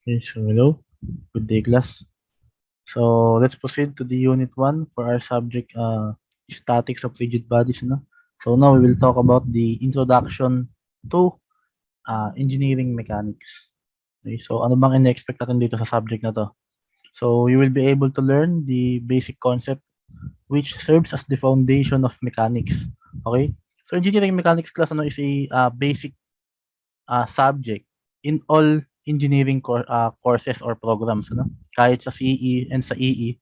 Okay, so hello, good day class. So let's proceed to the unit 1 for our subject statics of rigid bodies. No? So now we will talk about the introduction to engineering mechanics. Okay, so ano bang ina-expect natin dito sa subject na to? So you will be able to learn the basic concept which serves as the foundation of mechanics. Okay? So engineering mechanics class ano is a basic subject in all engineering courses or programs, ano? Kahit sa CE and sa EE,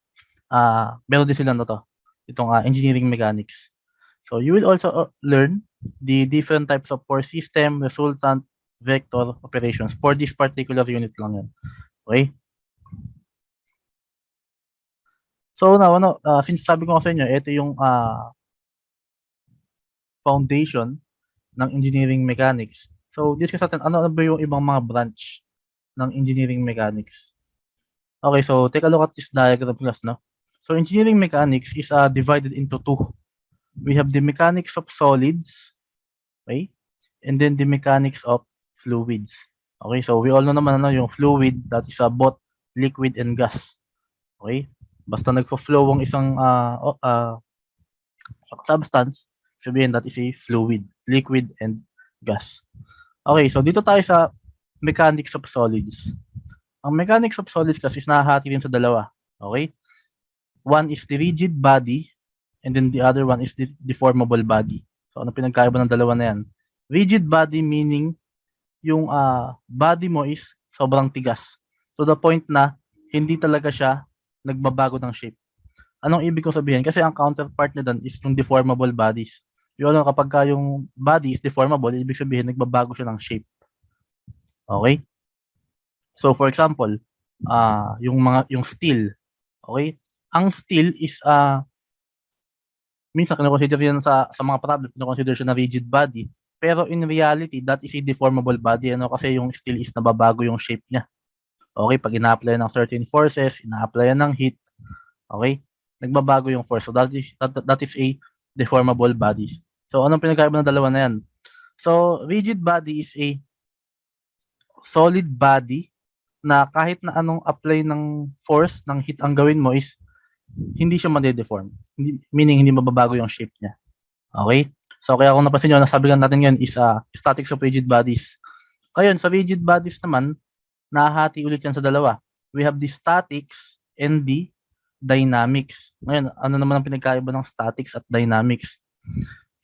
meron din sila itong engineering mechanics. So you will also learn the different types of force system, resultant, vector operations for this particular unit lang yan. Okay? So now, since sabi ko sa inyo, ito yung foundation ng engineering mechanics. So discuss natin ano ba yung ibang mga branch ng engineering mechanics. Okay, so take a look at this diagram class, no? So engineering mechanics is divided into two. We have the mechanics of solids, okay? And then the mechanics of fluids. Okay, so we all know naman yung fluid, that is both liquid and gas. Okay? Basta nagfo-flow ang isang substance, sabihin that is a fluid, liquid and gas. Okay, so dito tayo sa mechanics of solids. Ang mechanics of solids kasi is nahahati din sa dalawa. Okay? One is the rigid body and then the other one is the deformable body. So ano pinagkaiba ng dalawa na yan? Rigid body meaning yung body mo is sobrang tigas. To the point na hindi talaga siya nagbabago ng shape. Anong ibig kong sabihin? Kasi ang counterpart niya doon is yung deformable bodies. Yung ano, kapag yung body is deformable, ibig sabihin nagbabago siya ng shape. Okay? So for example, yung steel, okay? Ang steel is minsan kino-consider yan sa mga problem, kino-consider siya na rigid body. Pero in reality, that is a deformable body, ano, kasi yung steel is nababago yung shape niya. Okay, pag ina-apply ng certain forces, ina-apply ng heat, okay, nagbabago yung force. So that is a deformable body. So anong pinagkaiba ng dalawa na yan? So rigid body is a solid body na kahit na anong apply ng force, ng heat ang gawin mo is hindi siya made-deform. Meaning hindi mababago yung shape niya. Okay? So kaya kung napansin nyo, nasabi lang natin ngayon is statics of rigid bodies. Ngayon, sa rigid bodies naman, nahahati ulit yan sa dalawa. We have the statics and the dynamics. Ngayon, ano naman ang pinagkaiba ng statics at dynamics?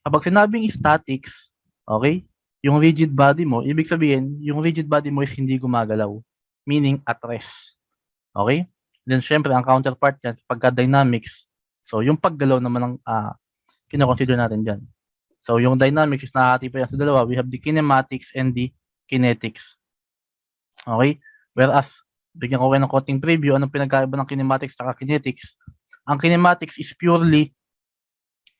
Kapag sinabing statics, okay, yung rigid body mo, ibig sabihin, yung rigid body mo is hindi gumagalaw. Meaning at rest. Okay? Then syempre, ang counterpart niyan, pagka dynamics, so yung paggalaw naman ng kino-consider natin dyan. So yung dynamics is nahati pa yan sa dalawa. We have the kinematics and the kinetics. Okay? Whereas, bigyan ko kayo ng konting preview, anong pinagkaiba ng kinematics at kinetics? Ang kinematics is purely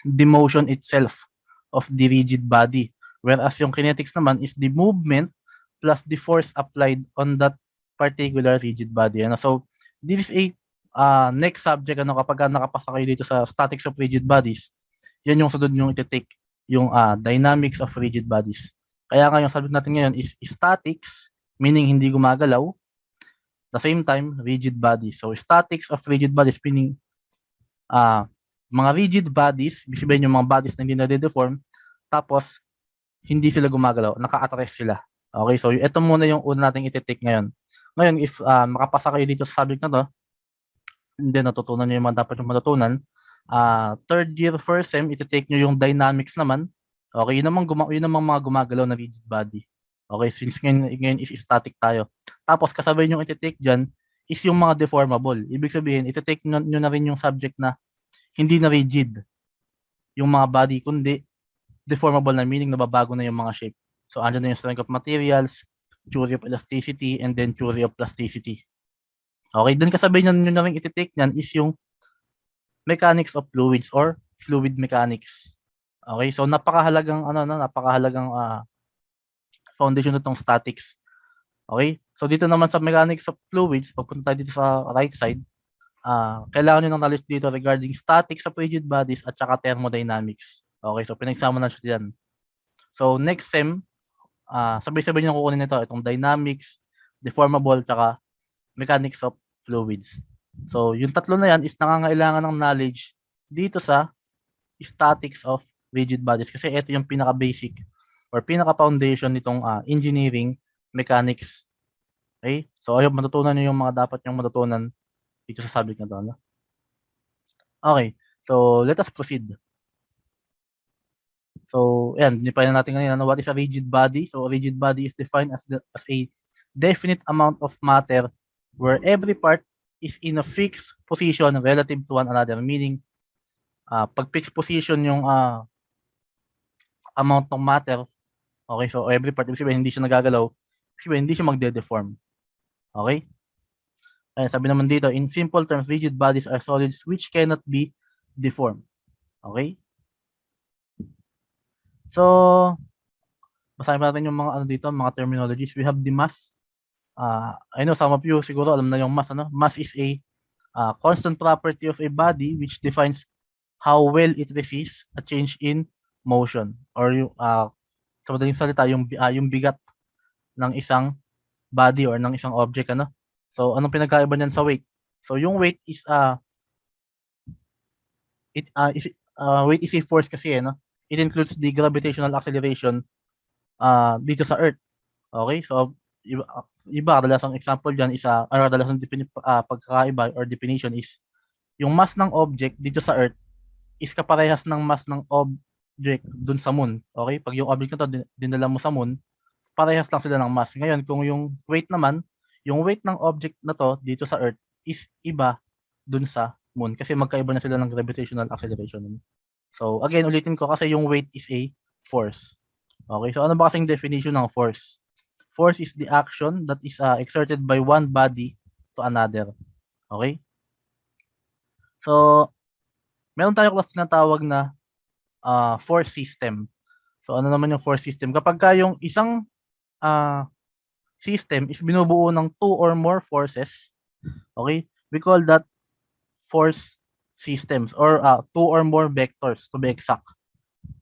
the motion itself of the rigid body. Whereas yung kinetics naman is the movement plus the force applied on that particular rigid body. Ano? So, this is a next subject kapag nakapasa kayo dito sa statics of rigid bodies. Yan yung sunod yung iti-take, yung dynamics of rigid bodies. Kaya nga yung subject natin ngayon is statics, meaning hindi gumagalaw. The same time, rigid bodies. So, statics of rigid bodies, meaning mga rigid bodies, ibig sabihin yung mga bodies na hindi na-deform, tapos hindi sila gumagalaw, naka-attract sila. Okay, so ito muna yung una nating iti-take ngayon. Ngayon, if makapasa kayo dito sa subject na to, and then natutunan nyo yung mga dapat yung matutunan, third year, first sem, iti-take nyo yung dynamics naman. Okay, yun namang mga gumagalaw na rigid body. Okay, since ngayon is static tayo. Tapos kasabay nyo iti-take dyan is yung mga deformable. Ibig sabihin, iti-take nyo na rin yung subject na hindi na rigid yung mga body, kundi deformable na, meaning nababago na yung mga shape. So, andyan na yung strength of materials, theory of elasticity, and then theory of plasticity. Okay, then kasabay nyo na rin iti-take nyan is yung mechanics of fluids or fluid mechanics. Okay, so napakahalagang foundation nitong statics. Okay? So dito naman sa mechanics of fluids, pagpunta dito sa right side, kailangan nyo ng knowledge dito regarding statics of rigid bodies at saka thermodynamics. Okay, so pinagsama na siya diyan. So next sem, sabay-sabay nyo kukunin ito, itong dynamics, deformable, tsaka mechanics of fluids. So, yung tatlo na yan is nangangailangan ng knowledge dito sa statics of rigid bodies kasi ito yung pinaka-basic or pinaka-foundation nitong engineering mechanics. Okay? So, I hope matutunan nyo yung mga dapat yung matutunan dito sa subject na to. No? Okay. So, let us proceed. So, ayan, dinipayan natin kanina, what is a rigid body? So, a rigid body is defined as a definite amount of matter where every part is in a fixed position relative to one another. Meaning, pag fixed position yung amount ng matter, okay, so every part, ibig sabihin, hindi siya nagagalaw, ibig sabihin, hindi siya magde-deform. Okay? Ayan, sabi naman dito, in simple terms, rigid bodies are solids which cannot be deformed. Okay? So, basahin natin yung mga ano dito, mga terminologies. We have the mass. I know some of you siguro alam na yung mass. Ano? Mass is a constant property of a body which defines how well it resists a change in motion. Or yung, sa madaling salita, yung bigat ng isang body or ng isang object. Ano? So, anong pinagkaiba niyan sa weight? So, yung weight is weight is a force kasi, no? It includes the gravitational acceleration dito sa Earth. Okay? So, iba kadalasang example diyan is kadalasang pagkakaiba or definition is yung mass ng object dito sa Earth is kaparehas ng mass ng object dun sa moon. Okay? Pag yung object na to dinala mo sa moon, parehas lang sila ng mass. Ngayon, kung yung weight naman, yung weight ng object na to dito sa Earth is iba dun sa moon kasi magkaiba na sila ng gravitational acceleration. So, again, ulitin ko kasi yung weight is a force. Okay, so ano ba kasing definition ng force? Force is the action that is exerted by one body to another. Okay? So, meron tayong class na tawag na force system. So, ano naman yung force system? Kapag yung isang system is binubuo ng two or more forces, okay, we call that force systems or two or more vectors to be exact.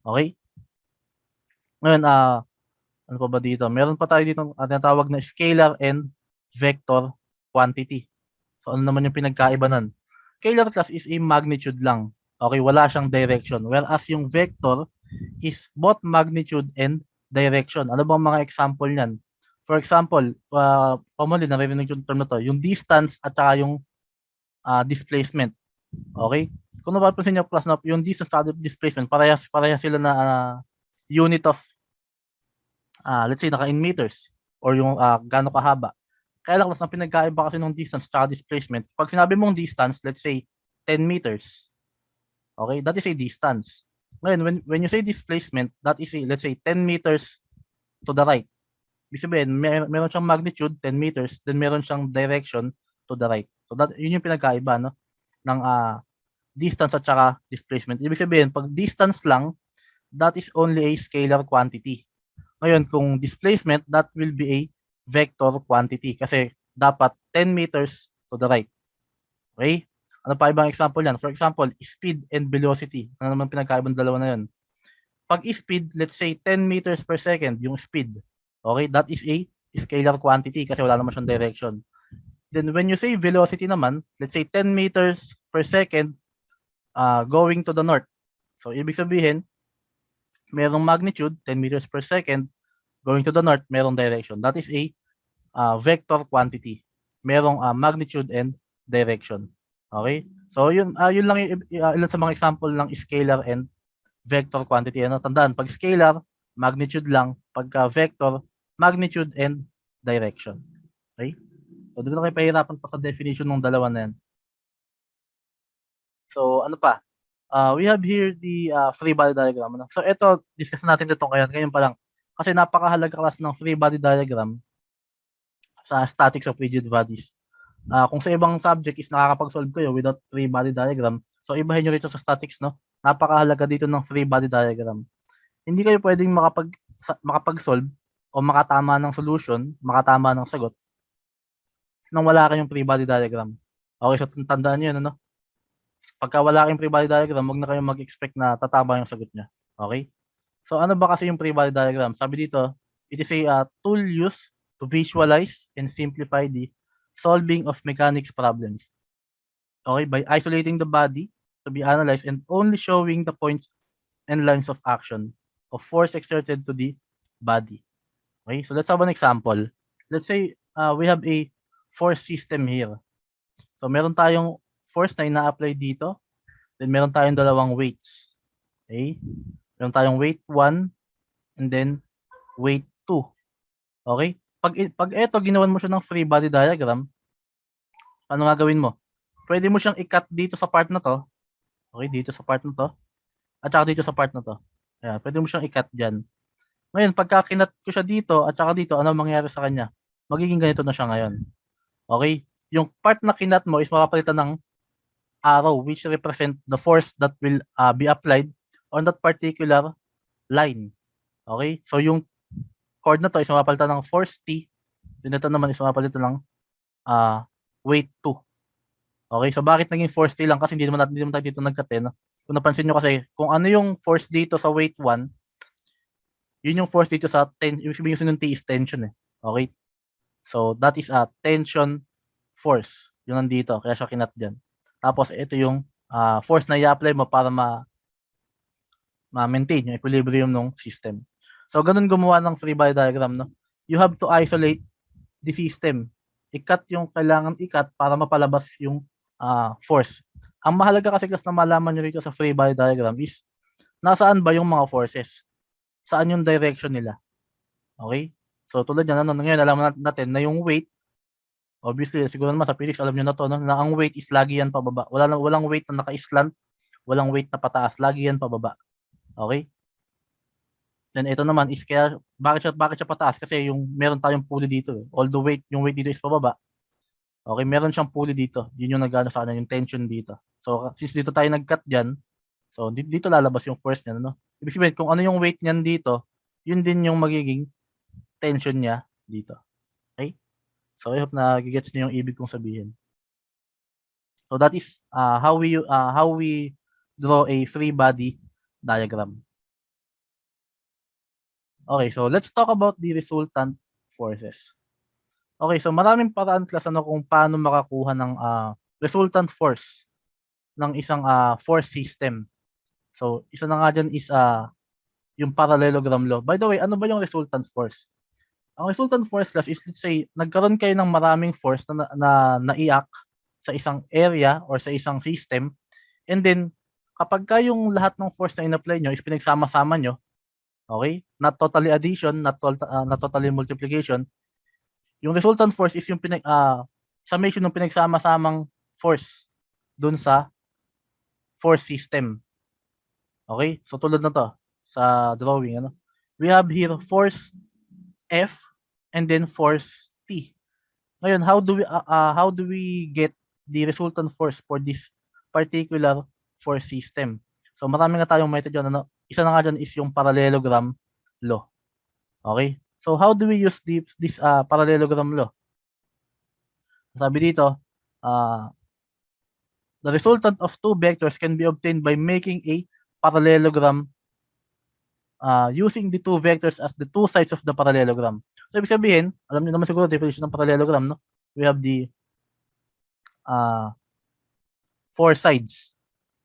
Okay? Ngayon, ano pa ba dito? Meron pa tayo dito tinatawag na scalar and vector quantity. So, ano naman yung pinagkaiba nun? Scalar class is a magnitude lang. Okay, wala siyang direction. Whereas yung vector is both magnitude and direction. Ano bang mga example niyan? For example, commonly naririnig yung term na to, yung distance at saka yung displacement. Okay? Kung napapansin niyo plus na yung distance at displacement, parehas sila na unit of let's say naka in meters or yung gaano kahaba. Kaya lang ang pinagkaiba kasi ng distance at displacement. Pag sinabi mong distance, let's say 10 meters. Okay, that is a distance. Ngayon, when you say displacement, that is a, let's say 10 meters to the right. Ibig sabihin, meron siyang magnitude 10 meters, then meron siyang direction to the right. So that yun yung pinagkaiba no ng distance at saka displacement. Ibig sabihin, pag distance lang, that is only a scalar quantity. Ngayon, kung displacement, that will be a vector quantity kasi dapat 10 meters to the right. Okay? Ano pa ibang example yan? For example, speed and velocity. Ano naman pinagkaibang dalawa na yun? Pag speed, let's say 10 meters per second, yung speed. Okay? That is a scalar quantity kasi wala naman siyang direction. Then when you say velocity naman, let's say 10 meters per second going to the north. So, ibig sabihin, merong magnitude, 10 meters per second, going to the north, merong direction. That is a vector quantity. Merong magnitude and direction. Okay? So, yun lang yung ilan sa mga example ng scalar and vector quantity. Ano? Tandaan, pag scalar, magnitude lang. Pagka vector, magnitude and direction. Okay? So, dito na kayo pahirapan pa sa definition ng dalawa na yan. So, ano pa? We have here the free body diagram. Ano? So, ito, discuss natin ito ngayon pa lang. Kasi napakahalaga class ng free body diagram sa statics of rigid bodies. Kung sa ibang subject is nakakapag-solve kayo without free body diagram, so ibahin nyo rito sa statics, no? Napakahalaga dito ng free body diagram. Hindi kayo pwedeng makapag-solve o makatama ng solution, makatama ng sagot nang wala kayong free body diagram. Okay, so tandaan nyo yun, ano? Pagka wala kayong free body diagram, huwag na kayong mag-expect na tatama yung sagot niya. Okay? So ano ba kasi yung free body diagram? Sabi dito, it is a tool used to visualize and simplify the solving of mechanics problems. Okay, by isolating the body to be analyzed and only showing the points and lines of action of force exerted to the body. Okay, so let's have an example. Let's say we have a force system here. So meron tayong force na ina-apply dito, then meron tayong dalawang weights. Okay? Meron tayong weight 1 and then weight 2. Okay? Pag ito ginawan mo siya ng free body diagram, ano gagawin mo? Pwede mo siyang i-cut dito sa part na 'to. Okay, dito sa part na 'to. At saka dito sa part na 'to. Ayan, pwede mo siyang i-cut diyan. Ngayon pagka kinat ko siya dito at saka dito, ano mangyayari sa kanya? Magiging ganito na siya ngayon. Okay? Yung part na kinat mo is mapapalitan ng arrow which represent the force that will be applied on that particular line. Okay? So yung chord na 'to is mapapalitan ng force T. Then ito naman is mapapalitan ng weight 2. Okay? So bakit naging force T lang? Kasi hindi naman tayo dito nag-cut eh, no? Kung napansin nyo kasi, kung ano yung force dito sa weight 1, yun yung force dito sa ibig sabihin yung T is tension eh. Okay? So that is a tension force. Yung nandito, kaya siya kinat dyan. Tapos ito yung force na i-apply mo para ma-maintain yung equilibrium ng system. So ganun gumawa ng free body diagram, no? You have to isolate the system. I-cut yung kailangan i-cut para mapalabas yung force. Ang mahalaga kasi na malaman nyo rito sa free body diagram is nasaan ba yung mga forces? Saan yung direction nila? Okay? So tulad yan, ngayon alam natin na yung weight, obviously siguro naman sa physics alam nyo na to, no? Na ang weight is lagi yan pababa. Walang weight na naka-slant, walang weight na pataas, lagi yan pababa. Okay? Then ito naman is kaya bakit siya pataas kasi yung meron tayong pulley dito. Although yung weight dito is pababa. Okay, meron siyang pulley dito. Yun yung nagano sa kanya, yung tension dito. So since dito tayo nag-cut diyan, so dito lalabas yung force niya, no? Ibig sabihin kung ano yung weight niyan dito, yun din yung magiging tension niya dito. Okay? So I hope na gigets niyo yung ibig kong sabihin. So that is how we draw a free body diagram. Okay, so let's talk about the resultant forces. Okay, so maraming paraan class kung paano makakuha ng resultant force ng isang force system. So isa na nga diyan is yung parallelogram law. By the way, ano ba yung resultant force? Ang resultant force class is, let's say nagkaroon kayo ng maraming force na naiact sa isang area or sa isang system, and then kapag yung lahat ng force na in-apply nyo is pinagsama-sama nyo, okay? Not totally addition, not totally multiplication. Yung resultant force is yung summation ng pinagsama-samang force dun sa force system. Okay? So tulad na to sa drawing, ano? We have here force F and then force T. Ngayon, how do we get the resultant force for this particular force system? So marami nga tayong method dyan, ano? Isa na nga dyan is yung parallelogram law. Okay? So how do we use this parallelogram law? Sabi dito, the resultant of two vectors can be obtained by making a parallelogram using the two vectors as the two sides of the parallelogram. So ibig sabihin, alam niyo naman siguro definition ng parallelogram, no? We have the four sides.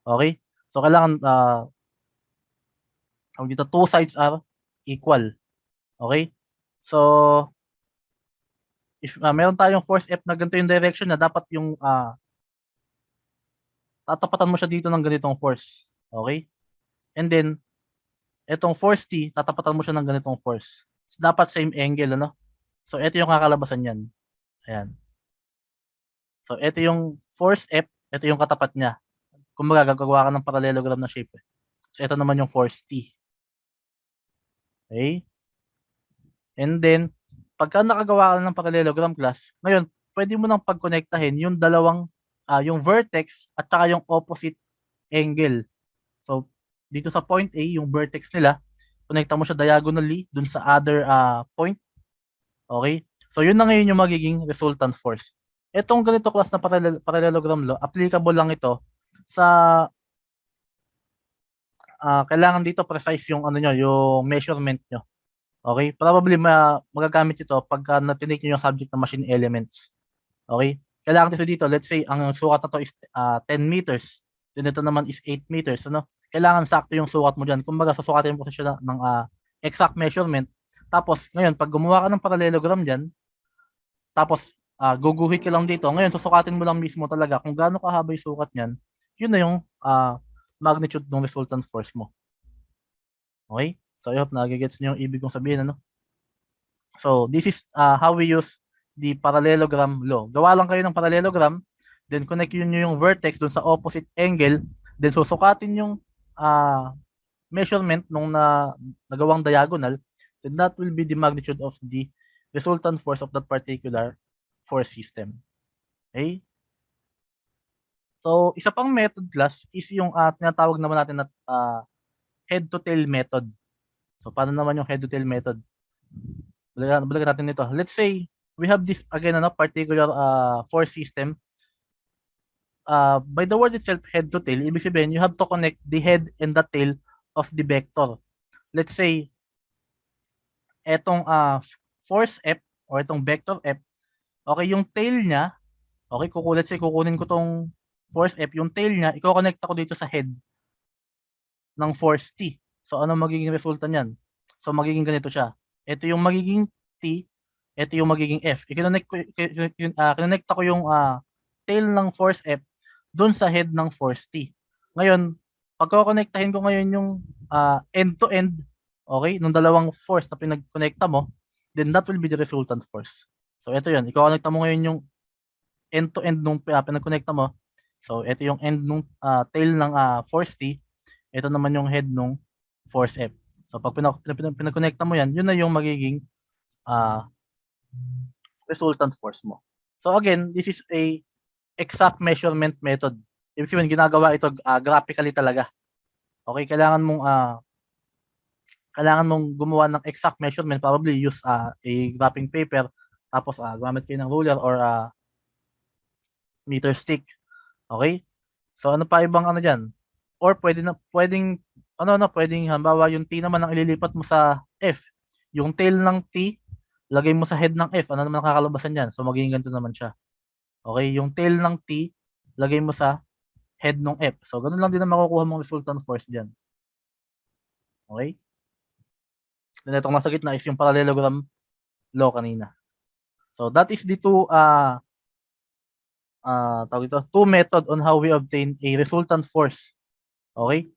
Okay? So kailangan dito two sides are equal. Okay? So if meron tayong force F na ganito yung direction na dapat yung tatapatan mo siya dito ng ganitong force. Okay? And then etong force T, tatapatan mo siya ng ganitong force. So, dapat same angle, ano? So ito yung kakalabasan niyan. Ayan. So ito yung force F, ito yung katapat niya. Kumbaga gagawa ka ng parallelogram na shape. So ito naman yung force T. Okay? And then pagka nakagawa ka ng parallelogram class, ngayon pwede mo nang pagkonektahin yung dalawang yung vertex at saka yung opposite angle. So dito sa point A, yung vertex nila, konekta mo siya diagonally dun sa other point. Okay? So yun na ngayon yung magiging resultant force. Etong ganito class na parallelogram law, applicable lang ito sa kailangan dito precise yung ano nyo, yung measurement nyo. Okay? Probably magagamit ito pagka na-tinake nyo yung subject na machine elements. Okay? Kailangan kasi dito, let's say, ang sukat na to is 10 meters. Then ito naman is 8 meters. Ano? Kailangan sakto yung sukat mo dyan. Kumbaga, susukatin mo kasi siya ng exact measurement. Tapos, ngayon, pag gumawa ka ng parallelogram dyan, tapos guguhit ka lang dito. Ngayon, susukatin mo lang mismo talaga kung gaano kahaba yung sukat niyan. Yun na yung magnitude ng resultant force mo. Okay? So, I hope nagigets niyo yung ibig kong sabihin. Ano? So, this is how we use the parallelogram law. Gawa lang kayo ng parallelogram, then connect yun yung vertex dun sa opposite angle, then susukatin yung measurement nung nagawang diagonal, then that will be the magnitude of the resultant force of that particular force system. Okay? So, isa pang method class is yung tinatawag naman natin na head-to-tail method. So, paano naman yung head-to-tail method? Balikan natin ito. Let's say, we have this, again, particular force system. By the word itself, head-to-tail, ibig sabihin, you have to connect the head and the tail of the vector. Let's say, etong force F or itong vector F, okay, yung tail niya, okay, let's say, kukunin ko tong force F, yung tail niya, i-connect ako dito sa head ng force T. So, ano magiging resulta niyan? So, magiging ganito siya. Ito yung magiging T, ito yung magiging F. I-connect ko yung tail ng force F doon sa head ng force T. Ngayon, pagko-connectahin ko ngayon yung end-to-end, okay, ng dalawang force na pinag-connecta mo, then that will be the resultant force. So, ito yun. I-connecta mo ngayon yung end-to-end nung pinag-connecta mo. So, ito yung end nung tail ng force T. Ito naman yung head nung force F. So, pag pinag-connecta mo yan, yun na yung magiging resultant force mo. So, again, this is a exact measurement method. Ibig sabihin, ginagawa ito graphically talaga. Okay, kailangan mong gumawa ng exact measurement, probably use a graphing paper, tapos gumamit kayo ng ruler or meter stick. Okay? So ano pa ibang diyan? Or pwedeng halimbawa yung T naman ang ililipat mo sa F. Yung tail ng T, lagay mo sa head ng F. Ano naman nakakalabasan diyan? So magiging ganito naman siya. Okay, yung tail ng T, lagay mo sa head ng F. So ganun lang din ang makukuha mong resultant force diyan. Okay? Then itong nasa gitna is yung parallelogram law kanina. So that is the two two method on how we obtain a resultant force. Okay?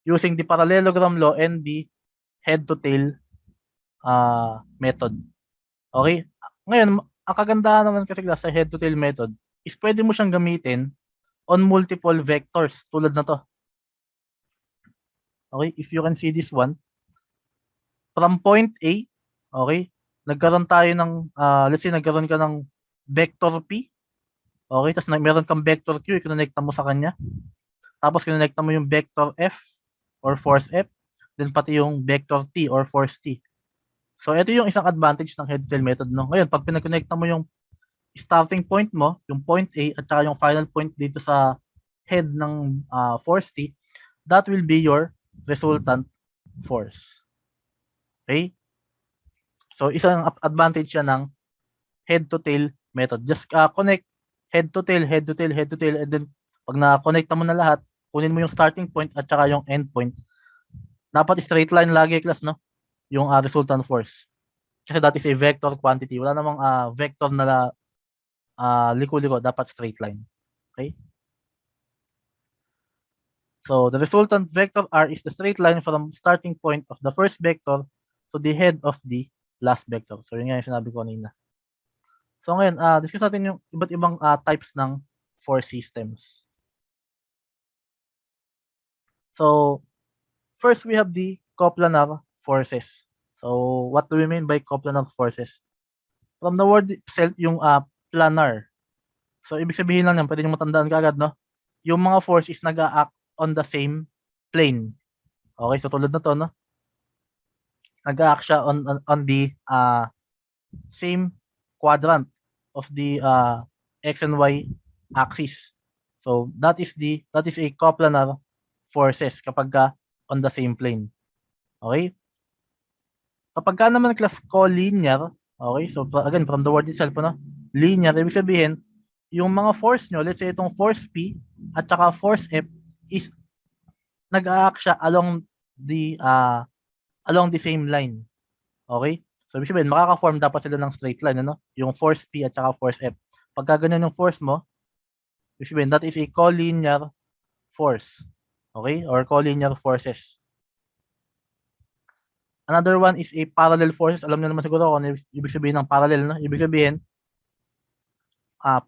Using the parallelogram law and the head-to-tail method. Okay? Ngayon, ang kagandahan naman kasi sa head-to-tail method is pwede mo siyang gamitin on multiple vectors tulad na to. Okay? If you can see this one, from point A, okay, nagkaroon tayo ng, let's say nagkaroon ka ng vector P, okay, tapos meron kang vector Q, i-connecta mo sa kanya, tapos kinonekta mo yung vector F or force F, then pati yung vector T or force T. So, ito yung isang advantage ng head-to-tail method. No? Ngayon, pag pinag-connecta mo yung starting point mo, yung point A, at saka yung final point dito sa head ng force T, that will be your resultant force. Okay? So, isang advantage siya ng head-to-tail method. Just connect head-to-tail, head-to-tail, head-to-tail, and then pag na-connecta mo na lahat, kunin mo yung starting point at saka yung end point. Dapat straight line lagi, class, no? Yung resultant force. Kasi that is a vector quantity. Wala namang vector na liko-liko. Dapat straight line. Okay? So, the resultant vector R is the straight line from starting point of the first vector to the head of the last vector. So, yun nga yung sinabi ko kanina. So, ngayon, discuss natin yung iba't ibang types ng force systems. So, first we have the coplanar forces. So, what do we mean by coplanar forces? From the word itself, yung planar. So, ibig sabihin lang yan, pwede nyo matandaan kaagad, no? Yung mga force is nag-a-act on the same plane. Okay, so tulad na to, no? Nag-a-act siya on the same quadrant of the X and Y axis. So, that is a coplanar forces kapag on the same plane. Okay? Kapag naman class collinear, okay, so again, from the word itself, no? linear, ibig sabihin, yung mga force nyo, let's say itong force P at saka force F is nag-a-act siya along the same line. Okay? So, ibig sabihin, makaka-form dapat sila ng straight line, ano? Yung force P at saka force F. Pagka ganyan yung force mo, ibig sabihin, that is a collinear force. Okay? Or collinear forces. Another one is a parallel forces. Alam niyo naman siguro kung ano ibig sabihin ng parallel, no? Ibig sabihin,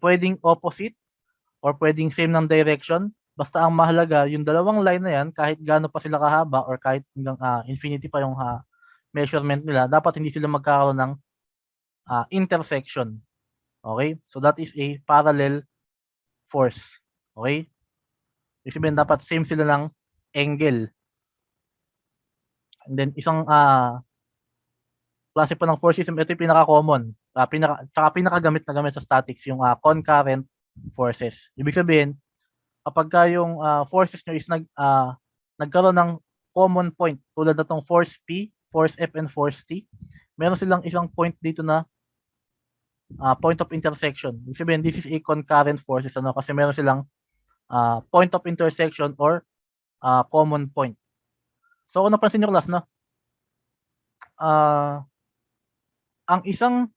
pwedeng opposite or pwedeng same ng direction. Basta ang mahalaga, yung dalawang line na yan, kahit gaano pa sila kahaba or kahit hanggang infinity pa yung measurement nila, dapat hindi sila magkakaroon ng intersection. Okay? So that is a parallel force. Okay? Ibig sabihin, dapat same sila ng angle. And then, isang klase pa ng force system, ito yung pinaka-common. Pinaka-gamit na gamit sa statics, yung concurrent forces. Ibig sabihin, kapag yung forces nyo is nagkaroon ng common point, tulad na itong force P, force F, and force T, meron silang isang point dito na point of intersection. Ibig sabihin, this is a concurrent forces, ano, kasi meron silang point of intersection or common point. So, kung napansin nyo class, no? Ang isang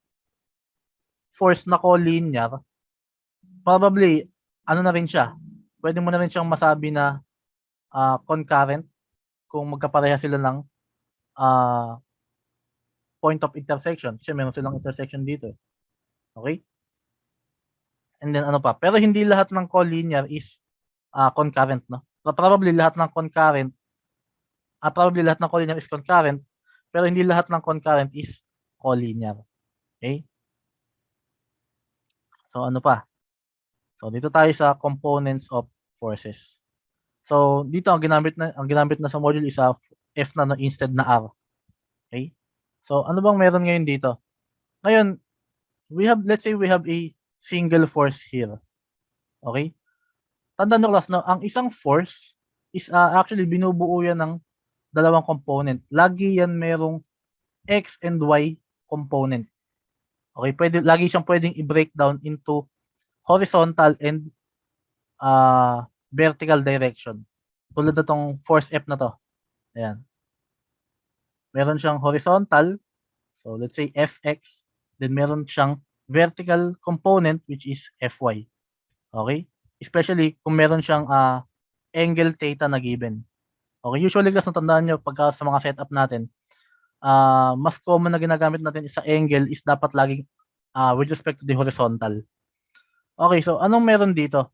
force na collinear, probably, ano na rin siya, pwede mo na rin siyang masabi na concurrent kung magkapareha sila ng point of intersection. Kasi meron silang intersection dito. Okay? And then ano pa? Pero hindi lahat ng collinear is concurrent, no? Probably lahat ng collinear is concurrent, pero hindi lahat ng concurrent is collinear. Okay? So ano pa? So dito tayo sa components of forces. So dito ang ginamit na sa module is F na, no, instead na R. Okay? So ano bang meron ngayon dito? Ngayon, let's say we have a single force here. Okay? Tandaan nyo class, no, ang isang force is actually binubuo yan ng dalawang component. Lagi yan merong X and Y component. Okay, lagi siyang pwedeng i-break down into horizontal and vertical direction. Tulad na tong force F na to. Ayan. Meron siyang horizontal, so let's say Fx, then meron siyang vertical component which is Fy. Okay? Especially kung meron siyang angle theta na given. Okay, usually class, natandaan nyo pagka sa mga setup natin, mas common na ginagamit natin sa angle is dapat laging with respect to the horizontal. Okay, so anong meron dito?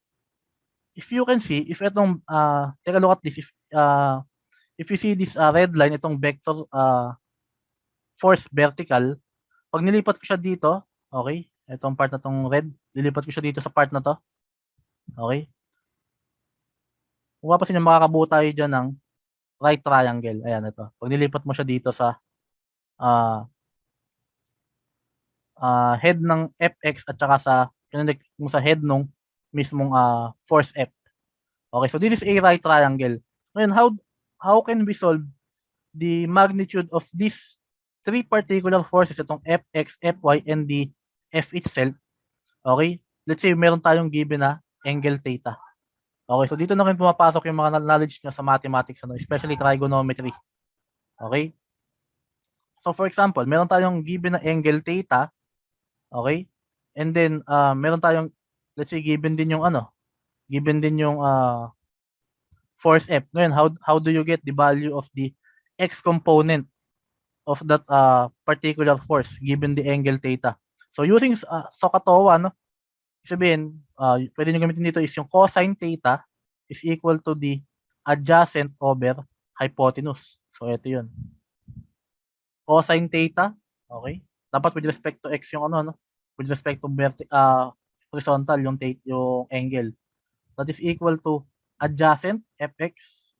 If you can see, if itong, take a look at this, if you see this red line, itong vector force vertical, pag nilipat ko siya dito, okay, itong part na tong red, lilipat ko siya dito sa part na to, okay, kung mapapansin nyo, makakabuo tayo dyan ng right triangle. Ayan, ito. Pag nilipat mo siya dito sa head ng Fx at saka kinonect mo sa head nung mismong force F. Okay, so this is a right triangle. Ngayon, how can we solve the magnitude of these three particular forces, itong Fx, Fy, and the F itself? Okay, let's say meron tayong given na angle theta. Okay, so dito na rin pumapasok yung mga knowledge nyo sa mathematics, especially trigonometry. Okay? So for example, meron tayong given na angle theta. Okay? And then meron tayong, let's say, given din yung force F. Ngayon, how do you get the value of the x component of that particular force given the angle theta? So using SOHCAHTOA, sabihin, pwede nyo gamitin dito is yung cosine theta is equal to the adjacent over hypotenuse. So ito yun. Cosine theta, okay? Dapat with respect to x yung with respect to horizontal yung angle. That is equal to adjacent fx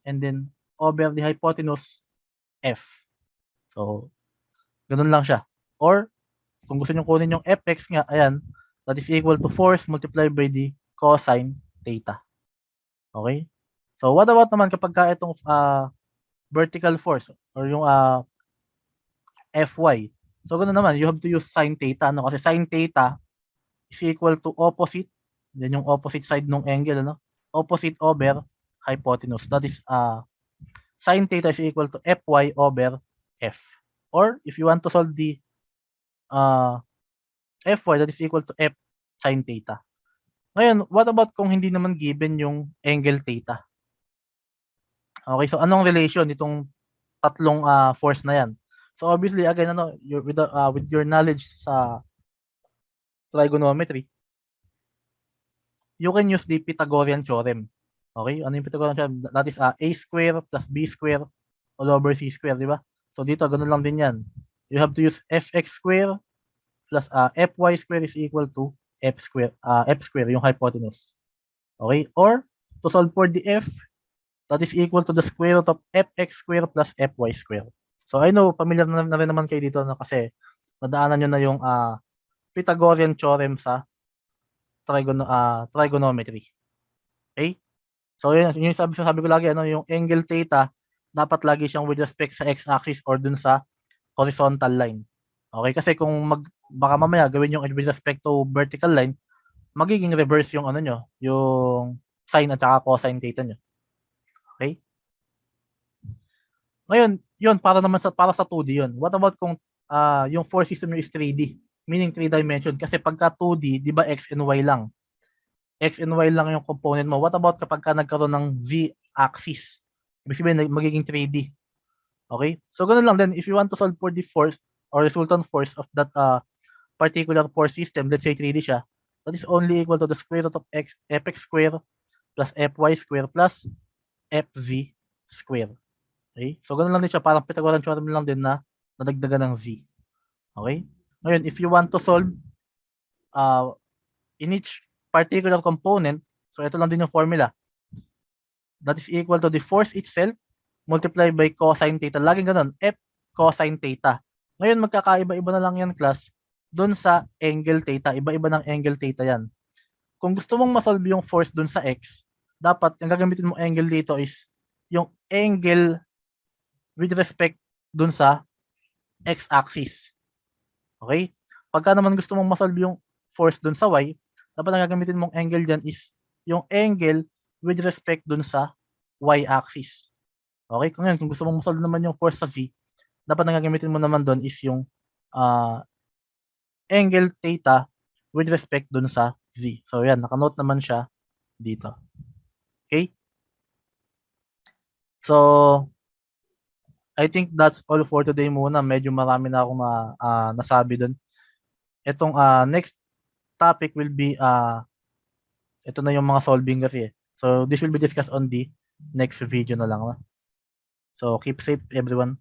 and then over the hypotenuse f. So ganun lang siya. Or kung gusto niyo kunin yung fx nga, ayan, that is equal to force multiplied by the cosine theta. Okay? So what about naman kapag itong vertical force or yung Fy? So ganoon naman, you have to use sin theta, kasi sin theta is equal to opposite, then yung opposite side ng angle, ano? Opposite over hypotenuse. That is, sin theta is equal to Fy over F. Or, if you want to solve the Fy, that is equal to F sin theta. Ngayon, what about kung hindi naman given yung angle theta? Okay, so anong relation itong tatlong force na yan? So obviously, again, with your knowledge sa trigonometry, you can use the Pythagorean theorem. Okay, ano yung Pythagorean theorem? That is a square plus b square all over c square, di ba? So dito, ganun lang din yan. You have to use fx square plus fy square is equal to f square, yung hypotenuse. Okay, or to solve for the f, that is equal to the square root of fx square plus fy square. So I know, familiar na rin naman kayo dito na kasi nadaanan nyo na yung Pythagorean theorem sa trigonometry. Okay? So yun yung sabi ko lagi, ano, yung angle theta, dapat lagi siyang with respect sa x-axis or dun sa horizontal line. Okay? Kasi kung baka mamaya gawin yung with respect to vertical line, magiging reverse yung ano nyo, yung sin at saka cosine theta nyo. Okay? Ngayon, yun, para sa 2D yun. What about kung yung force system nyo is 3D? Meaning 3 dimension. Kasi pagka 2D, di ba x and y lang? X and y lang yung component mo. What about kapag ka nagkaroon ng z-axis? Ibig sabihin, magiging 3D. Okay? So, ganun lang din. If you want to solve for the force or resultant force of that particular force system, let's say 3D siya, that is only equal to the square root of fx square plus fy square plus fz square. Okay? So, ganun lang din siya. Parang Pythagorean theorem lang din na nadagdagan ng z. Okay? Ngayon, if you want to solve in each particular component, so ito lang din yung formula. That is equal to the force itself multiplied by cosine theta. Laging ganun, F cosine theta. Ngayon, magkakaiba-iba na lang yan, class, dun sa angle theta. Iba-iba ng angle theta yan. Kung gusto mong masolve yung force dun sa x, dapat yung gagamitin mong angle dito is yung angle with respect dun sa x-axis. Okay? Pagka naman gusto mong masolve yung force dun sa y, dapat ang gagamitin mong angle dyan is yung angle with respect dun sa y-axis. Okay? Kung gusto mong masolve naman yung force sa z, dapat ang gagamitin mo naman dun is yung angle theta with respect dun sa z. So yan, nakanote naman siya dito. Okay? So, I think that's all for today muna. Medyo marami na akong nasabi dun. Itong next topic will be ito na yung mga solving kasi. So this will be discussed on the next video na lang. So keep safe everyone.